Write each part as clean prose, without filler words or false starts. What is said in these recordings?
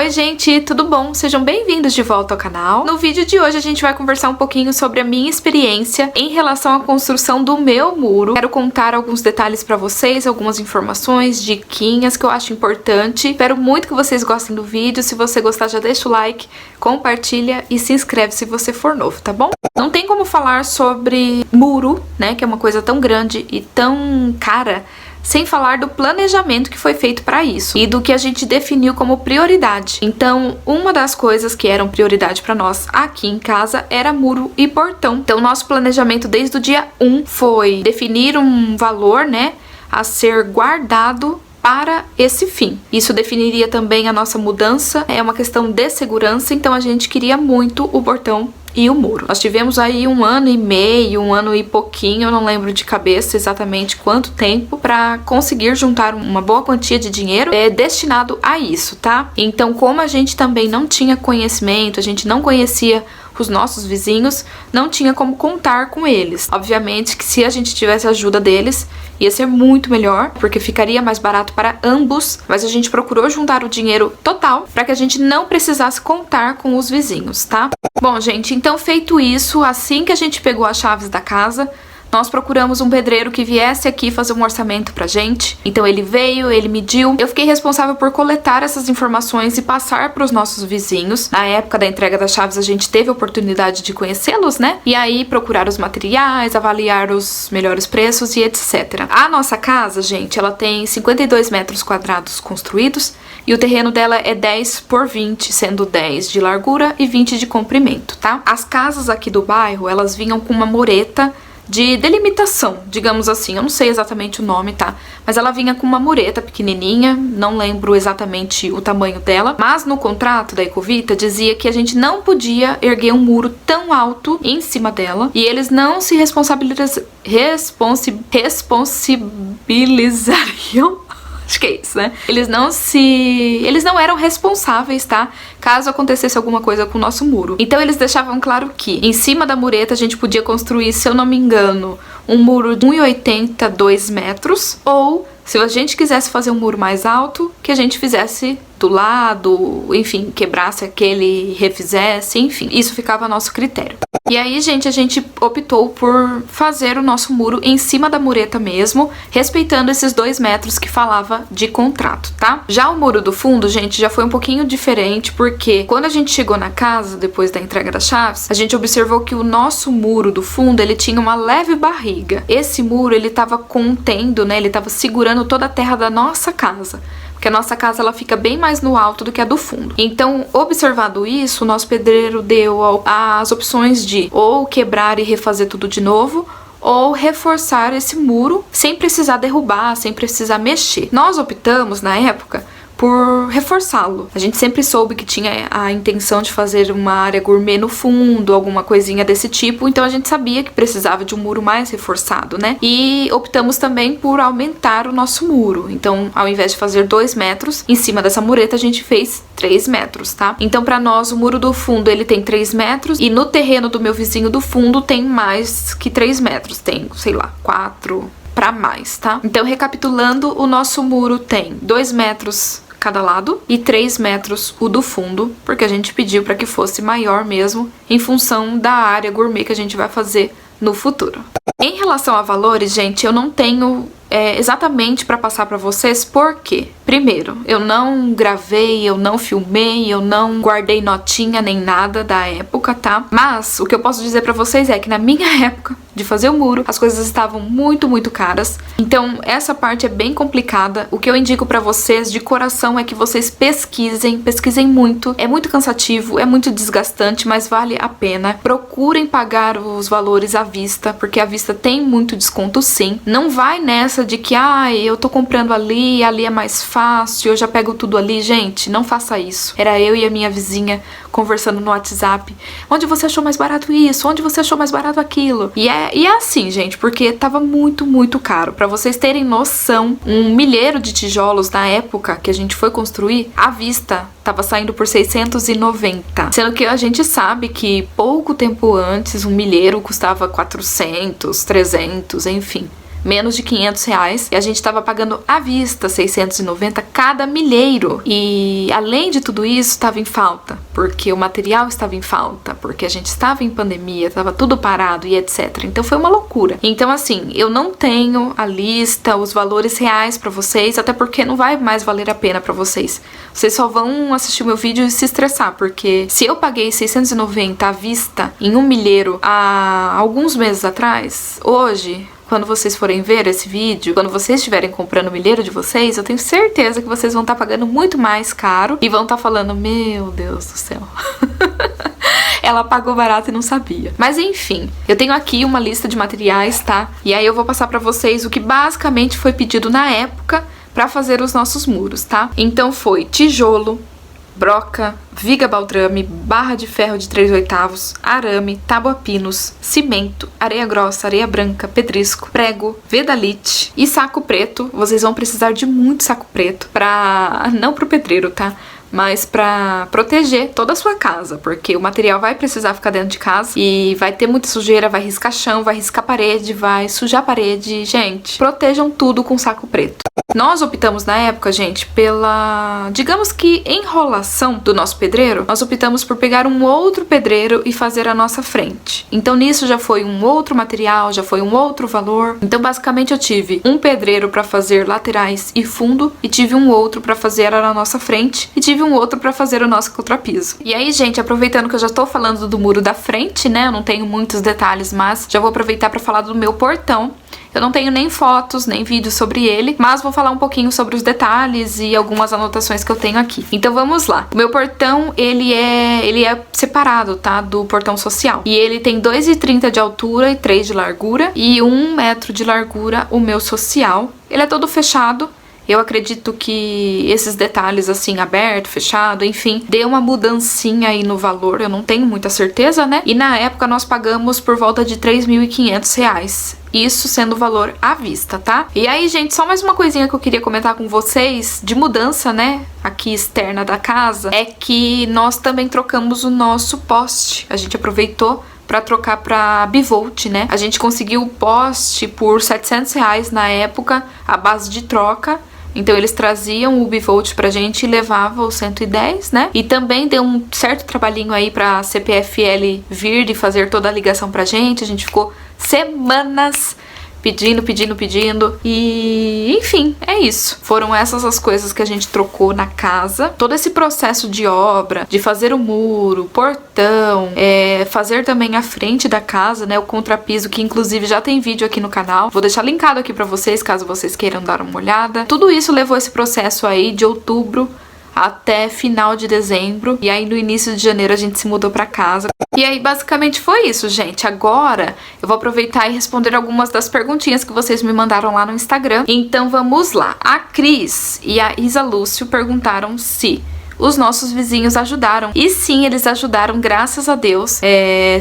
Oi gente, tudo bom? Sejam bem-vindos de volta ao canal. No vídeo de hoje a gente vai conversar um pouquinho sobre a minha experiência em relação à construção do meu muro. Quero contar alguns detalhes pra vocês, algumas informações, diquinhas que eu acho importante. Espero muito que vocês gostem do vídeo. Se você gostar, já deixa o like, compartilha e se inscreve se você for novo, tá bom? Não tem como falar sobre muro, né, que é uma coisa tão grande e tão cara, sem falar do planejamento que foi feito para isso e do que a gente definiu como prioridade. Então, uma das coisas que eram prioridade para nós aqui em casa era muro e portão. Então, nosso planejamento desde o dia 1 foi definir um valor, né, a ser guardado para esse fim. Isso definiria também a nossa mudança, é uma questão de segurança, então a gente queria muito o portão e o muro. Nós tivemos aí 1 ano e meio, 1 ano e pouquinho, eu não lembro de cabeça exatamente quanto tempo, para conseguir juntar uma boa quantia de dinheiro destinado a isso, tá? Então, como a gente também não tinha conhecimento, a gente não conhecia os nossos vizinhos, não tinha como contar com eles. Obviamente que se a gente tivesse a ajuda deles, ia ser muito melhor, porque ficaria mais barato para ambos, mas a gente procurou juntar o dinheiro total para que a gente não precisasse contar com os vizinhos, tá? Bom, gente, então feito isso, assim que a gente pegou as chaves da casa, nós procuramos um pedreiro que viesse aqui fazer um orçamento pra gente. Então ele veio, ele mediu. Eu fiquei responsável por coletar essas informações e passar para os nossos vizinhos. Na época da entrega das chaves a gente teve a oportunidade de conhecê-los, né? E aí procurar os materiais, avaliar os melhores preços e etc. A nossa casa, gente, ela tem 52 metros quadrados construídos e o terreno dela é 10 por 20, sendo 10 de largura e 20 de comprimento, tá? As casas aqui do bairro, elas vinham com uma mureta de delimitação, digamos assim, eu não sei exatamente o nome, tá? Mas ela vinha com uma mureta pequenininha, não lembro exatamente o tamanho dela, mas no contrato da Ecovita dizia que a gente não podia erguer um muro tão alto em cima dela e eles não se responsabilizariam. Acho que é isso, né? Eles não eram responsáveis, tá? Caso acontecesse alguma coisa com o nosso muro. Então eles deixavam claro que em cima da mureta a gente podia construir, se eu não me engano, um muro de 1,80, 2 metros, ou se a gente quisesse fazer um muro mais alto, que a gente fizesse do lado, enfim, quebrasse aquele, refizesse, enfim. Isso ficava a nosso critério. E aí, gente, a gente optou por fazer o nosso muro em cima da mureta mesmo, respeitando esses 2 metros que falava de contrato, tá? Já o muro do fundo, gente, já foi um pouquinho diferente, porque quando a gente chegou na casa, depois da entrega das chaves, a gente observou que o nosso muro do fundo, ele tinha uma leve barriga. Esse muro, ele tava contendo, né, ele tava segurando toda a terra da nossa casa. Porque a nossa casa ela fica bem mais no alto do que a do fundo. Então, observado isso, o nosso pedreiro deu as opções de ou quebrar e refazer tudo de novo, ou reforçar esse muro sem precisar derrubar, sem precisar mexer. Nós optamos, na época, por reforçá-lo. A gente sempre soube que tinha a intenção de fazer uma área gourmet no fundo, alguma coisinha desse tipo, então a gente sabia que precisava de um muro mais reforçado, né? E optamos também por aumentar o nosso muro. Então, ao invés de fazer 2 metros, em cima dessa mureta a gente fez 3 metros, tá? Então, pra nós, o muro do fundo, ele tem 3 metros, e no terreno do meu vizinho do fundo tem mais que 3 metros, tem, sei lá, 4 pra mais, tá? Então, recapitulando, o nosso muro tem 2 metros cada lado e 3 metros o do fundo, porque a gente pediu para que fosse maior mesmo, em função da área gourmet que a gente vai fazer no futuro. Em relação a valores, gente, eu não tenho exatamente para passar para vocês, porque primeiro, eu não gravei, eu não filmei, eu não guardei notinha nem nada da época, tá? Mas o que eu posso dizer para vocês é que na minha época de fazer o muro, as coisas estavam muito, muito caras. Então, essa parte é bem complicada. O que eu indico pra vocês de coração é que vocês pesquisem muito. É muito cansativo, é muito desgastante, mas vale a pena. Procurem pagar os valores à vista, porque à vista tem muito desconto sim. Não vai nessa de que, eu tô comprando ali é mais fácil, eu já pego tudo ali. Gente, não faça isso. Era eu e a minha vizinha conversando no WhatsApp. Onde você achou mais barato isso? Onde você achou mais barato aquilo? E é assim, gente, porque tava muito, muito caro. Pra vocês terem noção, um milheiro de tijolos na época que a gente foi construir, à vista, tava saindo por 690. Sendo que a gente sabe que pouco tempo antes, um milheiro custava 400, 300, enfim. menos de R$500, e a gente tava pagando à vista R$690 cada milheiro. E além de tudo isso, estava em falta, porque o material estava em falta, porque a gente estava em pandemia, estava tudo parado e etc. Então foi uma loucura. Então assim, eu não tenho a lista, os valores reais pra vocês, até porque não vai mais valer a pena pra vocês. Vocês só vão assistir o meu vídeo e se estressar, porque se eu paguei R$690 à vista em um milheiro há alguns meses atrás, hoje, quando vocês forem ver esse vídeo, quando vocês estiverem comprando o milheiro de vocês, eu tenho certeza que vocês vão estar pagando muito mais caro e vão estar falando, meu Deus do céu. Ela pagou barato e não sabia. Mas enfim, eu tenho aqui uma lista de materiais, tá? E aí eu vou passar pra vocês o que basicamente foi pedido na época pra fazer os nossos muros, tá? Então foi tijolo, broca, viga baldrame, barra de ferro de 3/8, arame, tábua pinos, cimento, areia grossa, areia branca, pedrisco, prego, vedalite e saco preto. Vocês vão precisar de muito saco preto pra... não pro pedreiro, tá? Mas pra proteger toda a sua casa, porque o material vai precisar ficar dentro de casa e vai ter muita sujeira, vai riscar chão, vai riscar parede, vai sujar parede. Gente, protejam tudo com saco preto. Nós optamos na época, gente, pela, digamos que enrolação do nosso pedreiro. Nós optamos por pegar um outro pedreiro e fazer a nossa frente. Então nisso já foi um outro material, já foi um outro valor. Então basicamente eu tive um pedreiro pra fazer laterais e fundo e tive um outro pra fazer a nossa frente e tive um outro pra fazer o nosso contrapiso. E aí, gente, aproveitando que eu já tô falando do muro da frente, né, eu não tenho muitos detalhes, mas já vou aproveitar pra falar do meu portão. Eu não tenho nem fotos, nem vídeos sobre ele, mas vou falar um pouquinho sobre os detalhes e algumas anotações que eu tenho aqui. Então vamos lá. O meu portão, ele é separado, tá, do portão social. E ele tem 2,30 de altura e 3 de largura e 1 metro de largura o meu social. Ele é todo fechado. Eu acredito que esses detalhes assim, aberto, fechado, enfim, deu uma mudancinha aí no valor, eu não tenho muita certeza, né? E na época nós pagamos por volta de R$3.500. Isso sendo o valor à vista, tá? E aí, gente, só mais uma coisinha que eu queria comentar com vocês de mudança, né, aqui externa da casa, é que nós também trocamos o nosso poste. A gente aproveitou pra trocar pra bivolt, né? A gente conseguiu o poste por R$700 na época, a base de troca. Então eles traziam o bivolt pra gente e levavam o 110, né? E também deu um certo trabalhinho aí pra CPFL vir e fazer toda a ligação pra gente. A gente ficou semanas pedindo. E enfim, é isso. Foram essas as coisas que a gente trocou na casa. Todo esse processo de obra, de fazer o muro, portão, fazer também a frente da casa, né, o contrapiso, que inclusive já tem vídeo aqui no canal. Vou deixar linkado aqui pra vocês, caso vocês queiram dar uma olhada. Tudo isso levou esse processo aí de outubro até final de dezembro. E aí no início de janeiro a gente se mudou pra casa. E aí basicamente foi isso, gente. Agora eu vou aproveitar e responder algumas das perguntinhas que vocês me mandaram lá no Instagram. Então vamos lá. A Cris e a Isa Lúcio perguntaram se os nossos vizinhos ajudaram. E sim, eles ajudaram, graças a Deus.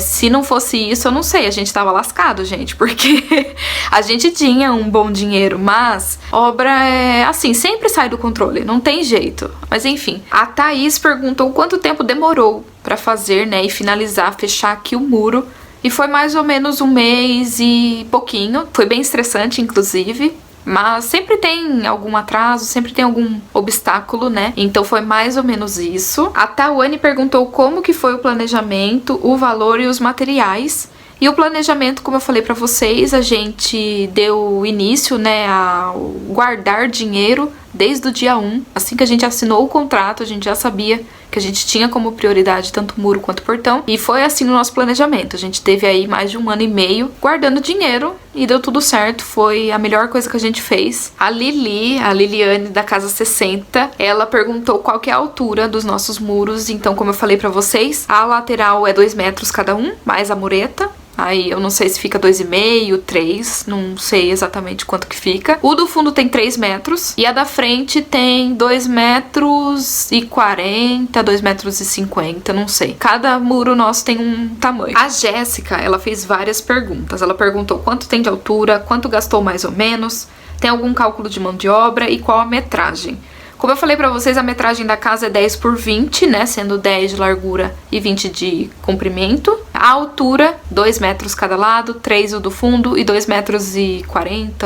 Se não fosse isso, eu não sei, a gente tava lascado, gente, porque a gente tinha um bom dinheiro, mas obra assim, sempre sai do controle, não tem jeito. Mas enfim, a Thaís perguntou quanto tempo demorou pra fazer, né, e finalizar, fechar aqui o muro. E foi mais ou menos 1 mês e pouquinho, foi bem estressante, inclusive. Mas sempre tem algum atraso, sempre tem algum obstáculo, né? Então foi mais ou menos isso. A Tawane perguntou como que foi o planejamento, o valor e os materiais. E o planejamento, como eu falei pra vocês, a gente deu início, né, a guardar dinheiro desde o dia 1. Assim que a gente assinou o contrato, a gente já sabia que a gente tinha como prioridade tanto o muro quanto o portão. E foi assim no nosso planejamento. A gente teve aí mais de 1 ano e meio guardando dinheiro e deu tudo certo. Foi a melhor coisa que a gente fez. A Liliane da Casa 60, ela perguntou qual que é a altura dos nossos muros. Então, como eu falei pra vocês, a lateral é 2 metros cada um, mais a mureta. Aí eu não sei se fica 2,5, 3, não sei exatamente quanto que fica. O do fundo tem 3 metros e a da frente tem 2 metros e 40, 2 metros e 50, não sei. Cada muro nosso tem um tamanho. A Jéssica, ela fez várias perguntas. Ela perguntou quanto tem de altura, quanto gastou mais ou menos, tem algum cálculo de mão de obra e qual a metragem. Como eu falei pra vocês, a metragem da casa é 10 por 20, né? Sendo 10 de largura e 20 de comprimento. A altura, 2 metros cada lado, 3 o do fundo e 2,40 metros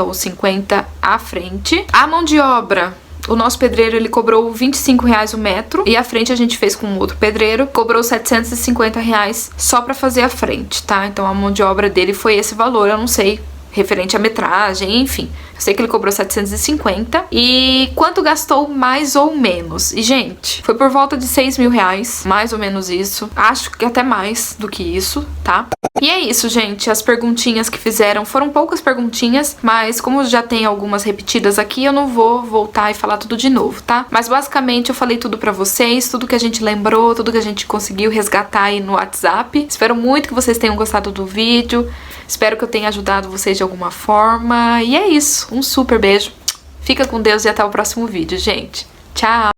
ou 50 à frente. A mão de obra, o nosso pedreiro, ele cobrou R$25 o metro, e a frente a gente fez com outro pedreiro, cobrou R$750 só pra fazer a frente, tá? Então a mão de obra dele foi esse valor, eu não sei, referente à metragem, enfim. Eu sei que ele cobrou 750. E quanto gastou mais ou menos? E, gente, foi por volta de R$6.000, mais ou menos isso. Acho que até mais do que isso, tá? E é isso, gente. As perguntinhas que fizeram foram poucas perguntinhas, mas como já tem algumas repetidas aqui, eu não vou voltar e falar tudo de novo, tá? Mas basicamente eu falei tudo pra vocês, tudo que a gente lembrou, tudo que a gente conseguiu resgatar aí no WhatsApp. Espero muito que vocês tenham gostado do vídeo. Espero que eu tenha ajudado vocês de alguma forma. E é isso. Um super beijo. Fica com Deus e até o próximo vídeo, gente. Tchau!